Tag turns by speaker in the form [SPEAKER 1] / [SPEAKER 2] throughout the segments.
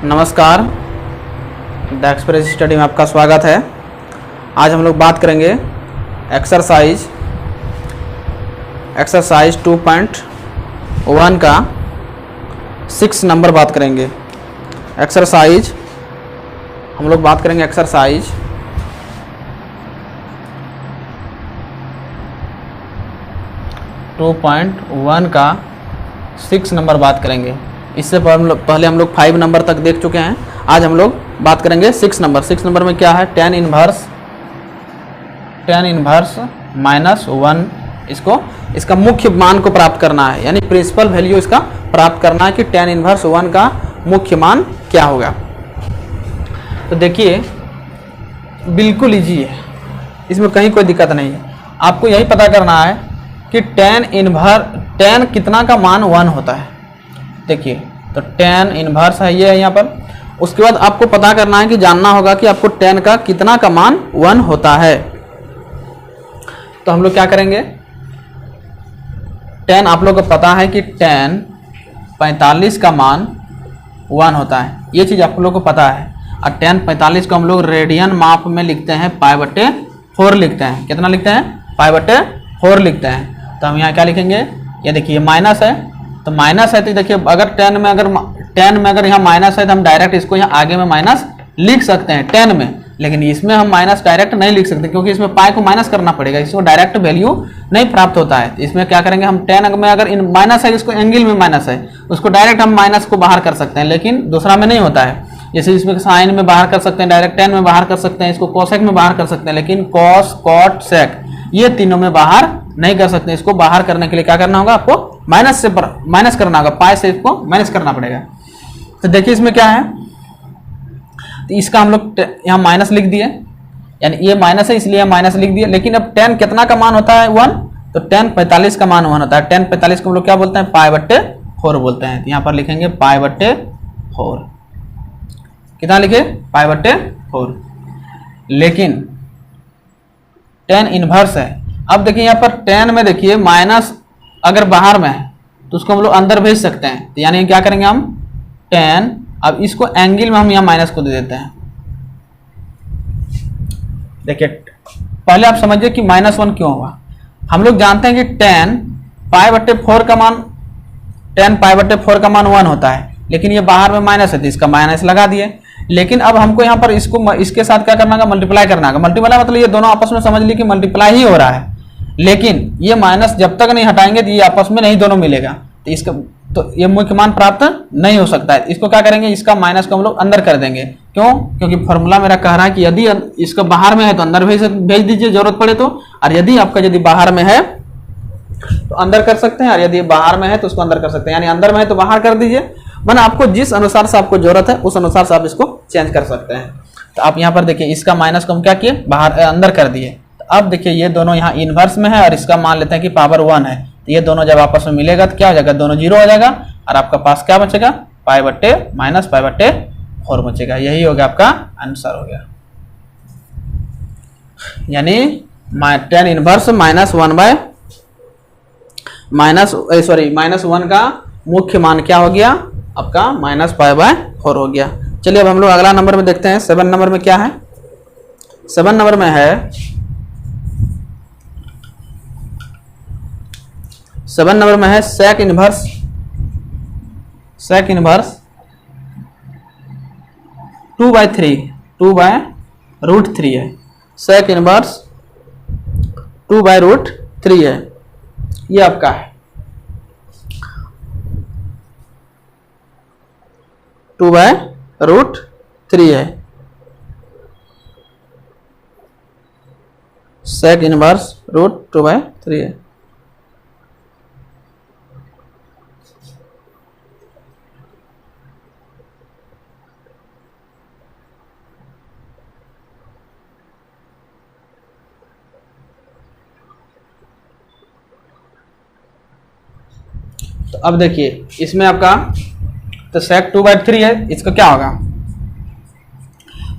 [SPEAKER 1] नमस्कार, the express study में आपका स्वागत है। आज हम लोग बात करेंगे एक्सरसाइज 2.1 का 6 नंबर बात करेंगे। एक्सरसाइज हम लोग बात करेंगे एक्सरसाइज 2.1 का 6 नंबर बात करेंगे। इससे पहले हम लोग 5 नंबर तक देख चुके हैं। आज हम लोग बात करेंगे 6 नंबर। 6 नंबर में क्या है? tan inverse -1। इसका मुख्य मान को प्राप्त करना है, यानी प्रिंसिपल वैल्यू इसका प्राप्त करना है कि tan इनवर्स 1 का मुख्य मान क्या होगा। तो देखिए बिल्कुल इजी है, इसमें कहीं कोई दिक्कत नहीं है। आपको यही पता करना है कि tan कितना का मान 1 होता है। देखिए तो tan इनवर्स है, ये है यहाँ पर। उसके बाद आपको पता करना है कि जानना होगा कि आपको tan का कितना का मान 1 होता है। तो हम लोग क्या करेंगे, tan आप लोग को पता है कि tan 45 का मान 1 होता है, ये चीज़ आप लोग को पता है। और tan 45 को हम लोग रेडियन माप में लिखते हैं, π/4 लिखते हैं। कितना लिखते हैं? π/4 लिखते हैं। तो हम यहाँ क्या लिखेंगे? ये देखिए माइनस है, तो माइनस है तो देखिए अगर tan में अगर यहाँ माइनस है तो हम डायरेक्ट इसको यहाँ आगे में माइनस लिख सकते हैं tan में। लेकिन इसमें हम माइनस डायरेक्ट नहीं लिख सकते, क्योंकि इसमें पाई को माइनस करना पड़ेगा, इसको डायरेक्ट वैल्यू नहीं प्राप्त होता है। इसमें क्या करेंगे हम, tan में अगर माइनस है, इसको एंगल में माइनस है, उसको डायरेक्ट हम माइनस को बाहर कर सकते हैं, लेकिन दूसरा में नहीं होता है। जैसे इसमें साइन में बाहर कर सकते हैं, डायरेक्ट tan में बाहर कर सकते हैं, इसको कोसेक में बाहर कर सकते हैं, लेकिन कॉस कॉट सेक ये तीनों में बाहर नहीं कर सकते। इसको बाहर करने के लिए क्या करना होगा? आपको माइनस करना होगा, पाई से इसको माइनस करना पड़ेगा। तो देखिए इसमें क्या है, तो इसका हम लोग यहाँ माइनस लिख दिए, यानी ये माइनस है इसलिए माइनस लिख दिए। लेकिन अब tan कितना का मान होता है? 1। तो tan 45 का मान 1 होता है। tan 45 को हम लोग क्या बोलते हैं? π/4 बोलते हैं। तो यहाँ पर लिखेंगे π/4। कितना लिखे? π/4। लेकिन tan इनवर्स है। अब देखिए यहाँ पर tan में देखिए माइनस अगर बाहर में है तो उसको हम लोग अंदर भेज सकते हैं। तो यानी क्या करेंगे हम, tan, अब इसको एंगल में हम यहाँ माइनस को दे देते हैं। देखिए पहले आप समझिए कि -1 क्यों हुआ। हम लोग जानते हैं कि tan π/4 का मान 1 होता है, लेकिन ये बाहर में माइनस है तो इसका माइनस लगा दिए। लेकिन अब हमको यहाँ पर इसके साथ क्या करना होगा? मल्टीप्लाई करना होगा। मल्टीप्लाई मतलब ये दोनों आपस में समझ ली कि मल्टीप्लाई ही हो रहा है, लेकिन ये माइनस जब तक नहीं हटाएंगे तो ये आपस में नहीं दोनों मिलेगा, तो ये मुख्य मान प्राप्त नहीं हो सकता है। इसको क्या करेंगे, इसका माइनस को हम लोग अंदर कर देंगे। क्यों? क्योंकि फॉर्मूला मेरा कह रहा है कि यदि इसका बाहर में है तो अंदर भेज दीजिए जरूरत पड़े तो, और यदि बाहर में है तो अंदर कर सकते हैं, और यदि बाहर में है तो उसको अंदर कर सकते हैं। यानी अंदर में है तो बाहर कर दीजिए, मैंने आपको जिस अनुसार से आपको जरूरत है उस अनुसार से आप इसको चेंज कर सकते हैं। तो आप यहाँ पर देखिए इसका माइनस को हम क्या किए, बाहर अंदर कर दिए। तो अब देखिए ये दोनों यहाँ इनवर्स में है और इसका मान लेते हैं कि पावर 1 है। तो ये दोनों जब आपस में मिलेगा तो क्या हो जाएगा? दोनों 0 हो जाएगा, और आपका पास क्या बचेगा? π/4 बचेगा। यही हो गया आपका आंसर हो गया। यानी tan इनवर्स -1 का मुख्य मान क्या हो गया? आपका -π/4 हो गया। चलिए अब हम लोग अगला नंबर में देखते हैं। 7 नंबर में क्या है? 7 नंबर में है 7 नंबर में है sec इनवर्स 2/√3 है। sec इनवर्स 2/√3 है, ये आपका है 2/√3 है। sec इनवर्स √2/3 है। तो अब देखिए इसमें आपका तो sec 2/3 है, इसका क्या होगा?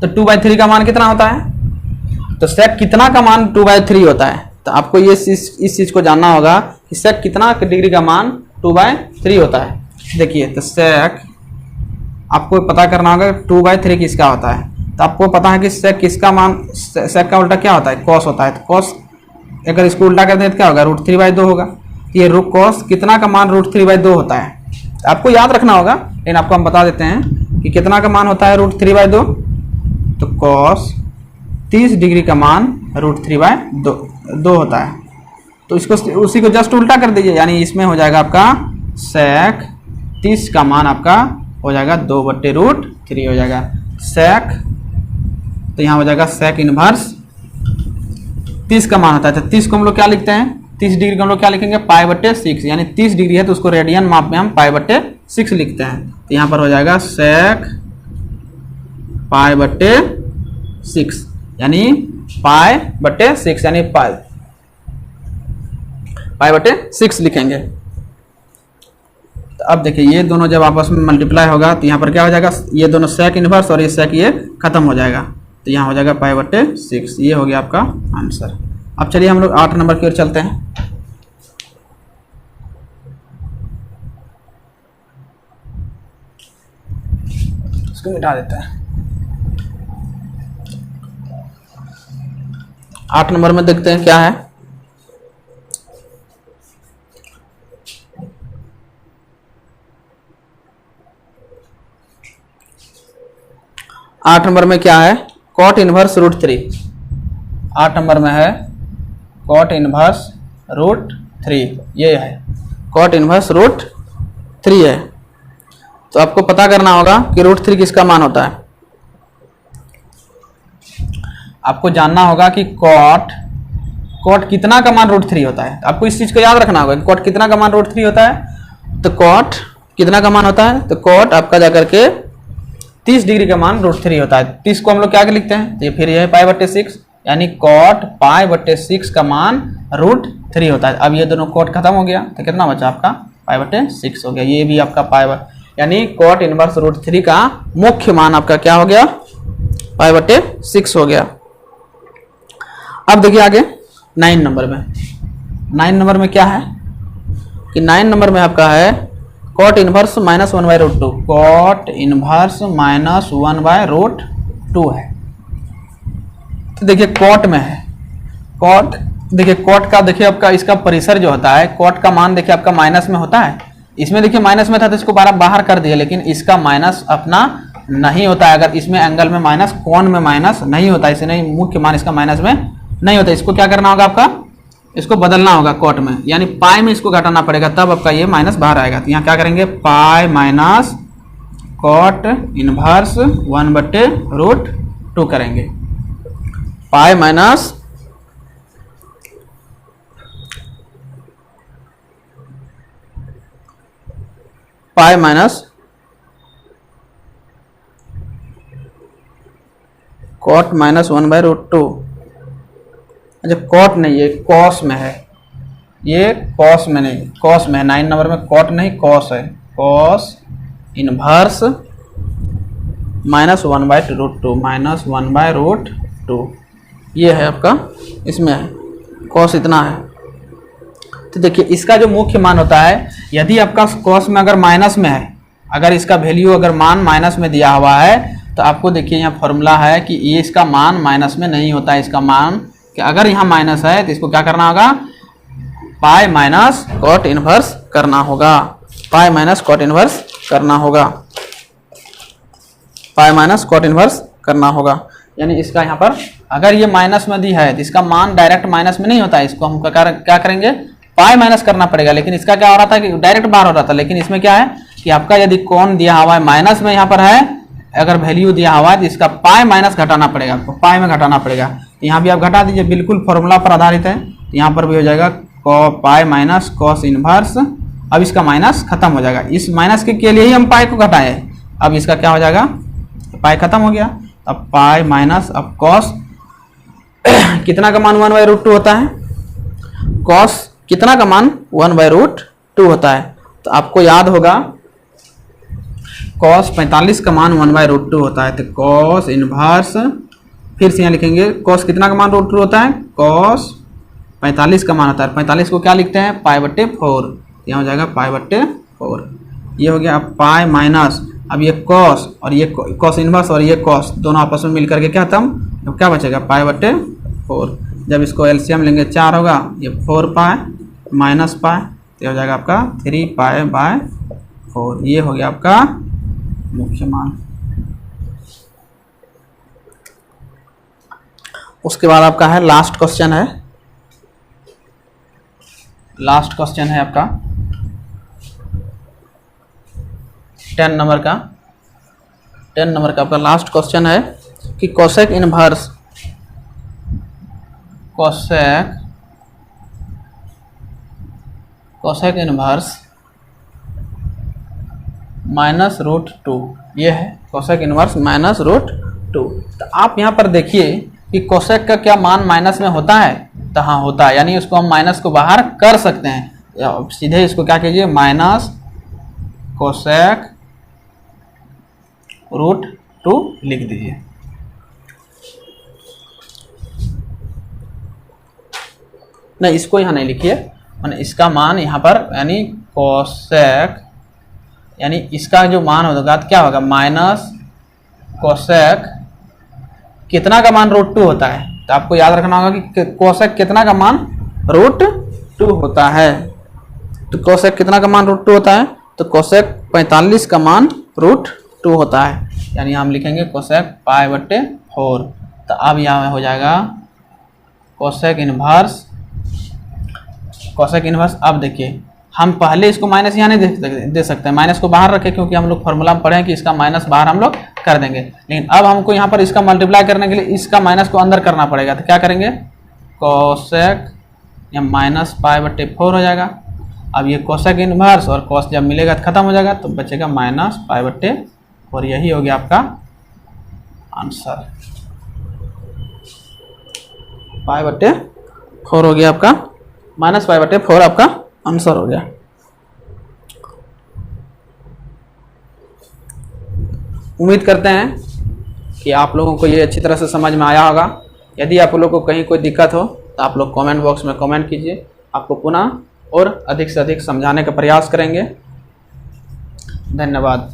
[SPEAKER 1] तो 2/3 का मान कितना होता है? तो sec कितना का मान 2/3 होता है? तो आपको ये इस चीज को जानना होगा कि sec कितना डिग्री का मान 2/3 होता है। देखिए तो सेक आपको पता करना होगा 2/3 किसका होता है। तो आपको पता है कि सेक किसका मान, सेक का उल्टा क्या होता है, कॉस होता है। तो कॉस अगर इसको उल्टा करते हैं तो क्या होगा, √3/2 होगा। तो ये कॉस कितना का मान √3/2 होता है, तो आपको याद रखना होगा, लेकिन आपको हम बता देते हैं कि कितना का मान होता है √3/2। तो कॉस 30 डिग्री का मान √3/2 होता है। तो इसको उसी को जस्ट उल्टा कर दीजिए, यानी इसमें हो जाएगा आपका सेक 30 का मान आपका हो जाएगा 2/√3 हो जाएगा सेक। तो यहाँ हो जाएगा सेक इनवर्स 30 का मान होता है। तो 30 को हम लोग क्या लिखते हैं, 30 डिग्री को हम लोग क्या लिखेंगे, π/6, यानी 30 डिग्री है तो उसको रेडियन माप में हम π/6 लिखते हैं। तो यहाँ पर हो जाएगा सेक π/6, यानी π/6 यानी π/6 लिखेंगे। तो अब देखिए ये दोनों जब आपस में मल्टीप्लाई होगा तो यहाँ पर क्या हो जाएगा, ये दोनों सेक इनवर्स और ये सेक ये खत्म हो जाएगा। तो यहाँ हो जाएगा π/6। ये हो गया आपका आंसर। अब चलिए हम लोग 8 नंबर की ओर चलते हैं। इसको मिटा देते हैं। 8 नंबर में देखते हैं क्या है। आठ नंबर में क्या है, कॉट इनवर्स √3। 8 नंबर में है कॉट इनवर्स √3, ये है कॉट इनवर्स √3 है। तो आपको पता करना होगा कि √3 किसका मान होता है। आपको जानना होगा कि कॉट कितना का मान √3 होता है। आपको इस चीज को याद रखना होगा कि कॉट कितना का मान √3 होता है। तो कॉट कितना का मान होता है, तो कॉट आपका जाकर के 30 डिग्री का मान √3 होता है। 30 को हम लोग क्या लिखते हैं, तो ये फिर ये है π/6, यानी कॉट π/6 का मान √3 होता है। अब ये दोनों कॉट खत्म हो गया तो कितना बचा आपका π/6 हो गया। ये भी आपका यानी कॉट इनवर्स √3 का मुख्य मान आपका क्या हो गया, π/6 हो गया। अब देखिए आगे 9 नंबर में। 9 नंबर में क्या है कि 9 नंबर में आपका है कॉट इनवर्स -1/√2। कॉट इनवर्स -1/√2 है। तो देखिए कॉट में है, कॉट देखिए कॉट का देखिए आपका इसका परिसर जो होता है, कॉट का मान देखिए आपका माइनस में होता है। इसमें देखिए माइनस में था तो इसको बाहर कर दिया, लेकिन इसका माइनस अपना नहीं होता है। अगर इसमें एंगल में माइनस, कोण में माइनस नहीं होता है, इसलिए मुख्य मान इसका माइनस में नहीं होता। इसको क्या करना होगा आपका, इसको बदलना होगा कॉट में, यानी पाई में इसको घटाना पड़ेगा, तब आपका ये माइनस बाहर आएगा। तो यहाँ क्या करेंगे, पाई माइनस कॉट इनवर्स 1/√2 करेंगे। Pi minus pi minus cot -1/√2। अच्छा कॉट नहीं, ये कॉस में है, ये कॉस में नहीं, कॉस में है। 9 नंबर में कॉट नहीं कॉस है। कॉस इनवर्स -1/√2, -1/√2 ये है आपका, इसमें है कॉस इतना है। तो देखिए इसका जो मुख्य मान होता है, यदि आपका कॉस में अगर माइनस में है, अगर इसका वैल्यू अगर मान माइनस में दिया हुआ है, तो आपको देखिए यहाँ फॉर्मूला है कि ये इसका मान माइनस में नहीं होता है। इसका मान कि अगर यहाँ माइनस है तो इसको क्या करना होगा, पाई माइनस कॉट इनवर्स करना होगा। पाई माइनस कॉट इनवर्स करना होगा, पाई माइनस कॉट इनवर्स करना होगा। यानी इसका यहाँ पर अगर ये माइनस में दी है तो इसका मान डायरेक्ट माइनस में नहीं होता है, इसको हम क्या करेंगे, पाई माइनस करना पड़ेगा। लेकिन इसका क्या हो रहा था कि डायरेक्ट बाहर हो रहा था, लेकिन इसमें क्या है कि आपका यदि कोण दिया हुआ है माइनस में, यहाँ पर है अगर वैल्यू दिया हुआ है तो इसका पाई माइनस घटाना पड़ेगा, आपको पाई में घटाना पड़ेगा। तो यहाँ भी आप घटा दीजिए, बिल्कुल फॉर्मूला पर आधारित है। तो यहाँ पर भी हो जाएगा पाई माइनस कॉस इनवर्स। अब इसका माइनस खत्म हो जाएगा, इस माइनस के लिए ही हम पाई को घटाए। अब इसका क्या हो जाएगा, पाई खत्म हो गया। अब पाई माइनस अब कॉस कितना का मान 1/√2 होता है, कॉस कितना का मान 1/√2 होता है। तो आपको याद होगा कॉस 45 का मान 1/√2 होता है। तो कॉस इनवर्स, फिर से यहाँ लिखेंगे कॉस कितना का मान √2 होता है, कॉस 45 का मान होता है। 45 को क्या लिखते हैं, π/4। यहाँ हो जाएगा π/4। ये हो गया पाई माइनस, अब ये कॉस और ये कॉस इनवर्स और ये कॉस दोनों आपस में मिल करके क्या खत्म, अब क्या बचेगा पाई बटे 4। जब इसको एलसीएम लेंगे 4 होगा, ये 4 पाई माइनस पाई, तो हो जाएगा आपका 3 पाई बाय 4। ये हो गया आपका मुख्य मान। उसके बाद आपका है लास्ट क्वेश्चन है, लास्ट क्वेश्चन है आपका 10 नंबर का, 10 नंबर का आपका लास्ट क्वेश्चन है कि cosec inverse, cosec inverse minus root 2, ये है कोसेक इनवर्स माइनस रूट 2। तो आप यहाँ पर देखिए कि कोसेक का क्या मान माइनस में होता है, तो हाँ होता है, यानी उसको हम माइनस को बाहर कर सकते हैं। सीधे इसको क्या कीजिए, माइनस कोसेक रूट 2 लिख दीजिए। नहीं, इसको यहाँ नहीं लिखिए, मैंने इसका मान यहाँ पर यानी कोसेक, यानी इसका जो मान होगा तो क्या होगा, माइनस कोसेक कितना का मान रूट 2 होता है। तो आपको याद रखना होगा कि कोसेक कितना का मान रूट 2 होता है। तो कोसेक कितना का मान रूट 2 होता है, तो कोसेक 45 का मान रूट 2 होता है, यानी हम लिखेंगे कोसेक पाई बटे 4। तो अब यहाँ हो जाएगा कोसेक इनवर्स, कोसेक इनवर्स। अब देखिए हम पहले इसको माइनस यहाँ नहीं दे सकते, माइनस को बाहर रखें, क्योंकि हम लोग फॉर्मूला में पढ़े हैं कि इसका माइनस बाहर हम लोग कर देंगे। लेकिन अब हमको यहाँ पर इसका मल्टीप्लाई करने के लिए इसका माइनस को अंदर करना पड़ेगा। तो क्या करेंगे, कोसेक या माइनस पाई बटे 4 हो जाएगा। अब ये कोसेक इनवर्स और कॉस जब मिलेगा तो खत्म हो जाएगा, तो बचेगा माइनस पाई बटे 4। यही हो गया आपका आंसर, पाई बटे 4 हो गया आपका, माइनस पाई बटे 4 आपका आंसर हो गया। उम्मीद करते हैं कि आप लोगों को ये अच्छी तरह से समझ में आया होगा। यदि आप लोगों को कहीं कोई दिक्कत हो तो आप लोग कमेंट बॉक्स में कमेंट कीजिए, आपको पुनः और अधिक से अधिक समझाने का प्रयास करेंगे। धन्यवाद।